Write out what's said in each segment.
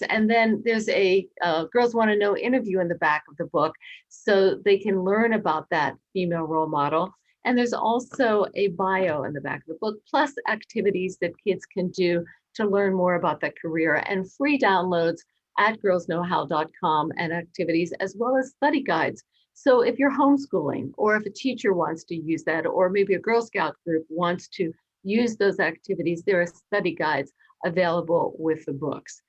And then there's a Girls Want to Know interview in the back of the book, so they can learn about that female role model. And there's also a bio in the back of the book, plus activities that kids can do to learn more about that career, and free downloads at girlsknowhow.com, and activities as well as study guides. So if you're homeschooling, or if a teacher wants to use that, or maybe a Girl Scout group wants to use those activities, there are study guides available with the books.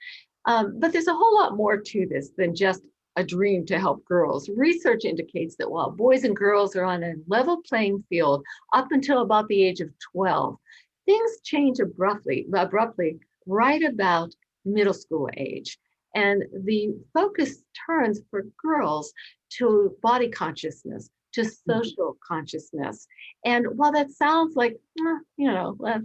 But there's a whole lot more to this than just a dream to help girls. Research indicates that while boys and girls are on a level playing field up until about the age of 12, things change abruptly right about middle school age. And the focus turns for girls to body consciousness, to social consciousness. And while that sounds like,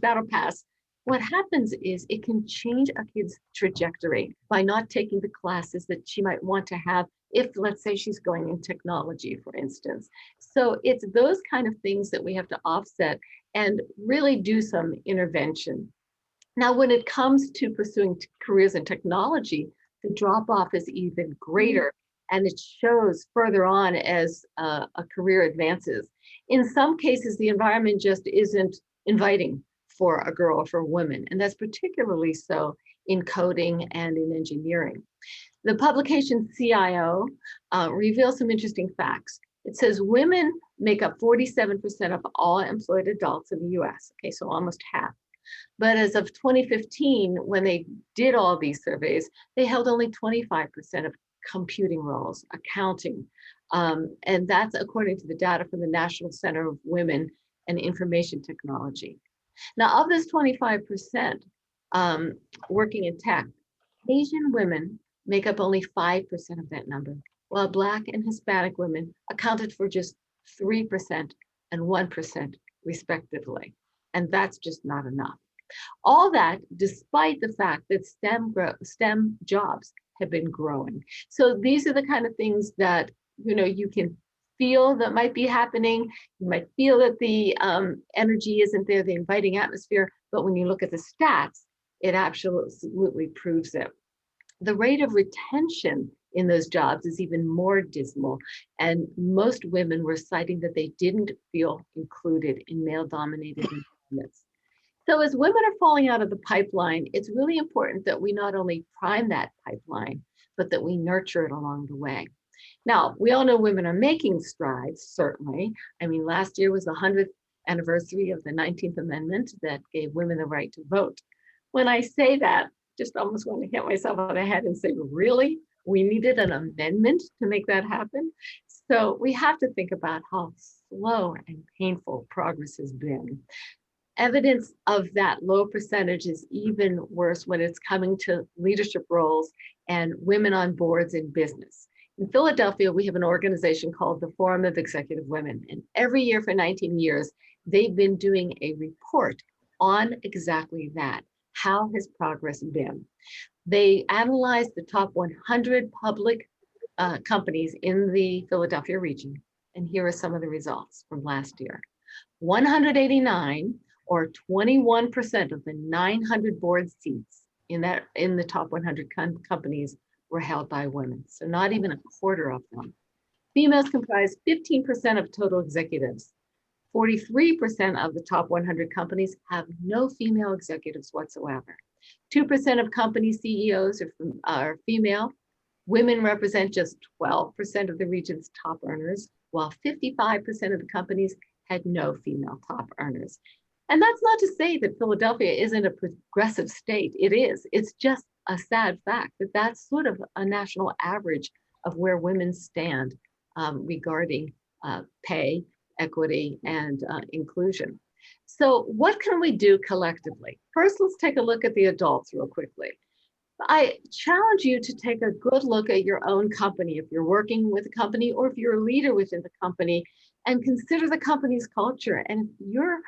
that'll pass, what happens is it can change a kid's trajectory by not taking the classes that she might want to have if, let's say, she's going in technology, for instance. So it's those kind of things that we have to offset and really do some intervention. Now, when it comes to pursuing careers in technology, the drop off is even greater, and it shows further on as a career advances. In some cases, the environment just isn't inviting for a girl or for women, and that's particularly so in coding and in engineering. The publication CIO reveals some interesting facts. It says women make up 47% of all employed adults in the US, okay, so almost half. But as of 2015, when they did all these surveys, they held only 25% of computing roles, accounting. And that's according to the data from the National Center of Women and Information Technology. Now, of this 25% working in tech, Asian women make up only 5% of that number, while Black and Hispanic women accounted for just 3% and 1% respectively. And that's just not enough. All that despite the fact that STEM jobs have been growing. So these are the kind of things that you can feel that might be happening. You might feel that the energy isn't there, the inviting atmosphere, but when you look at the stats, it absolutely proves it. The rate of retention in those jobs is even more dismal, and most women were citing that they didn't feel included in male-dominated environments. So as women are falling out of the pipeline, it's really important that we not only prime that pipeline, but that we nurture it along the way. Now, we all know women are making strides, certainly. I mean, last year was the 100th anniversary of the 19th Amendment that gave women the right to vote. When I say that, just almost want to hit myself on the head and say, really? We needed an amendment to make that happen? So we have to think about how slow and painful progress has been. Evidence of that low percentage is even worse when it's coming to leadership roles and women on boards in business. In Philadelphia, we have an organization called the Forum of Executive Women. And every year for 19 years, they've been doing a report on exactly that. How has progress been? They analyzed the top 100 public companies in the Philadelphia region. And here are some of the results from last year. 189, or 21% of the 900 board seats in the top 100 companies were held by women. So not even a quarter of them. Females comprise 15% of total executives. 43% of the top 100 companies have no female executives whatsoever. 2% of company CEOs are female. Women represent just 12% of the region's top earners, while 55% of the companies had no female top earners. And that's not to say that Philadelphia isn't a progressive state. It is. It's just a sad fact that that's sort of a national average of where women stand regarding pay, equity, and inclusion. So what can we do collectively? First, let's take a look at the adults real quickly. I challenge you to take a good look at your own company, if you're working with a company or if you're a leader within the company, and consider the company's culture. And if you're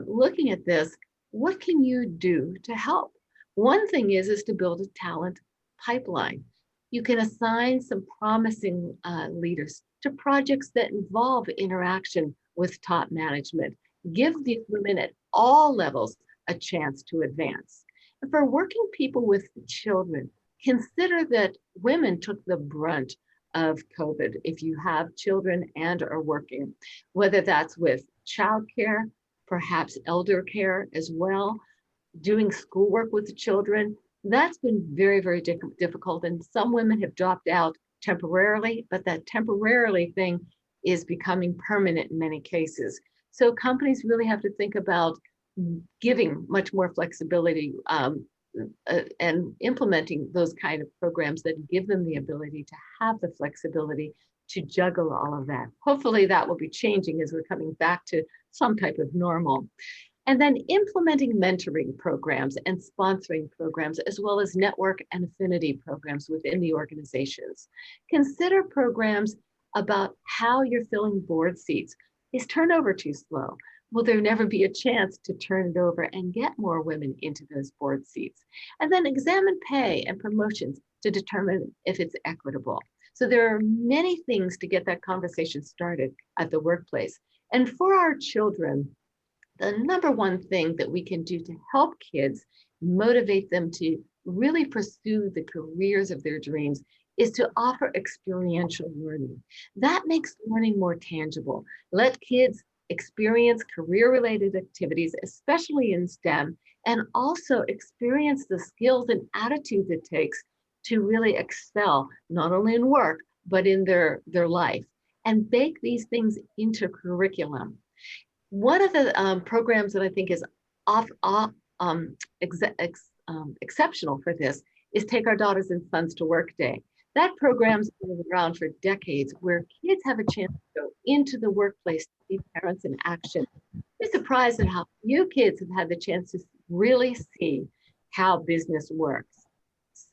looking at this, what can you do to help? One thing is to build a talent pipeline. You can assign some promising leaders to projects that involve interaction with top management. Give these women at all levels a chance to advance. And for working people with children, Consider that women took the brunt of COVID if you have children and are working, whether that's with childcare, perhaps elder care as well, doing schoolwork with the children. That's been very, very difficult. And some women have dropped out temporarily, but that temporarily thing is becoming permanent in many cases. So companies really have to think about giving much more flexibility and implementing those kind of programs that give them the ability to have the flexibility to juggle all of that. Hopefully that will be changing as we're coming back to some type of normal. And then implementing mentoring programs and sponsoring programs, as well as network and affinity programs within the organizations. Consider programs about how you're filling board seats. Is turnover too slow? Will there never be a chance to turn it over and get more women into those board seats? And then examine pay and promotions to determine if it's equitable. So there are many things to get that conversation started at the workplace. And for our children, the number one thing that we can do to help kids motivate them to really pursue the careers of their dreams is to offer experiential learning. That makes learning more tangible. Let kids experience career-related activities, especially in STEM, and also experience the skills and attitudes it takes to really excel, not only in work, but in their life, and bake these things into curriculum. One of the programs that I think is exceptional for this is Take Our Daughters and Sons to Work Day. That program's been around for decades, where kids have a chance to go into the workplace to see parents in action. You're surprised at how few kids have had the chance to really see how business works.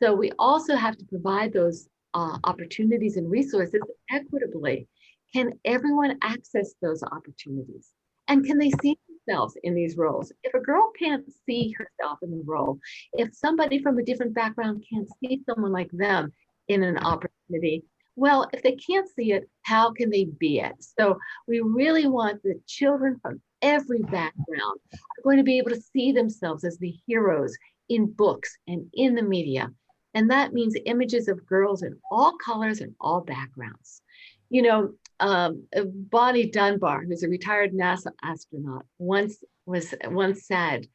So we also have to provide those opportunities and resources equitably. Can everyone access those opportunities? And can they see themselves in these roles? If a girl can't see herself in the role, if somebody from a different background can't see someone like them in an opportunity, well, if they can't see it, how can they be it? So we really want the children from every background are going to be able to see themselves as the heroes in books and in the media. And that means images of girls in all colors and all backgrounds. You know, Bonnie Dunbar, who's a retired NASA astronaut, once said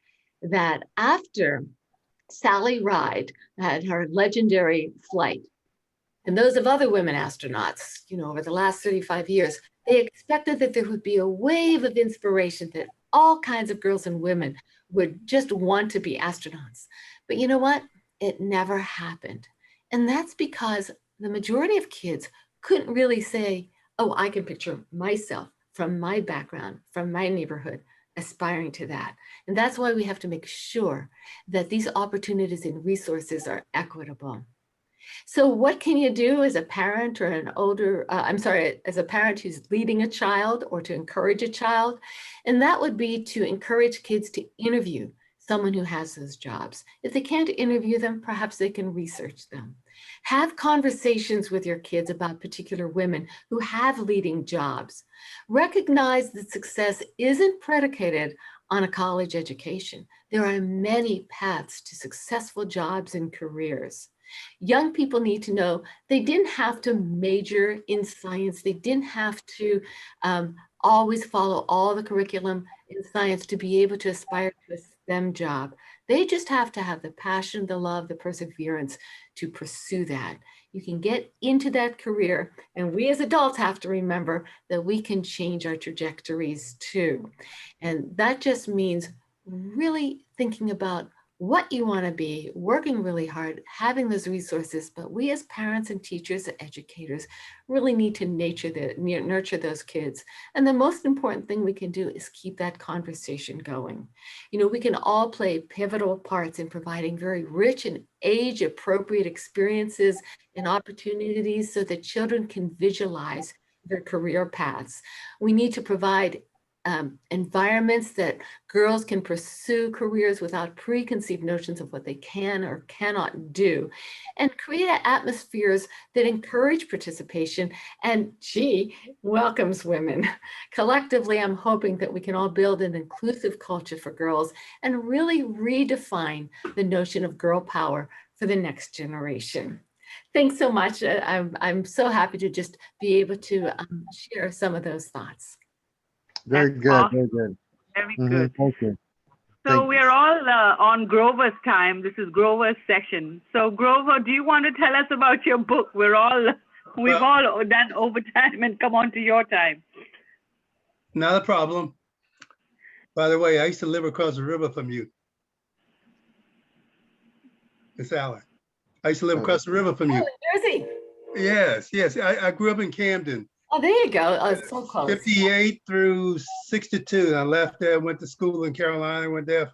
that after Sally Ride had her legendary flight, and those of other women astronauts, you know, over the last 35 years, they expected that there would be a wave of inspiration, that all kinds of girls and women would just want to be astronauts. But you know what? It never happened. And that's because the majority of kids couldn't really say, oh, I can picture myself from my background, from my neighborhood, aspiring to that. And that's why we have to make sure that these opportunities and resources are equitable. So what can you do as a parent or an older, as a parent who's leading a child or to encourage a child? And that would be to encourage kids to interview someone who has those jobs. If they can't interview them, perhaps they can research them. Have conversations with your kids about particular women who have leading jobs. Recognize that success isn't predicated on a college education. There are many paths to successful jobs and careers. Young people need to know they didn't have to major in science. They didn't have to always follow all the curriculum in science to be able to aspire to a STEM job. They just have to have the passion, the love, the perseverance to pursue that. You can get into that career, and we as adults have to remember that we can change our trajectories too. And that just means really thinking about what you want to be, working really hard, having those resources. But we as parents and teachers and educators really need to nurture those kids. And the most important thing we can do is keep that conversation going. You know, we can all play pivotal parts in providing very rich and age-appropriate experiences and opportunities so that children can visualize their career paths. We need to provide environments that girls can pursue careers without preconceived notions of what they can or cannot do, and create atmospheres that encourage participation and, welcomes women. Collectively, I'm hoping that we can all build an inclusive culture for girls and really redefine the notion of girl power for the next generation. Thanks so much. I'm so happy to just be able to share some of those thoughts. Very That's good. awesome. Very good. Very Mhm, good. thank you. So Thank we're all on Grover's time. This is Grover's session. So Grover, do you want to tell us about your book? We've all done overtime and come on to your time. Not a problem. By the way, I used to live across the river from you. It's Alan. I used to live across the river from you. Jersey. Yes, yes. I grew up in Camden, Oh, there you go. Oh, so close. 58 through 62. I left there, went to school in Carolina, went there for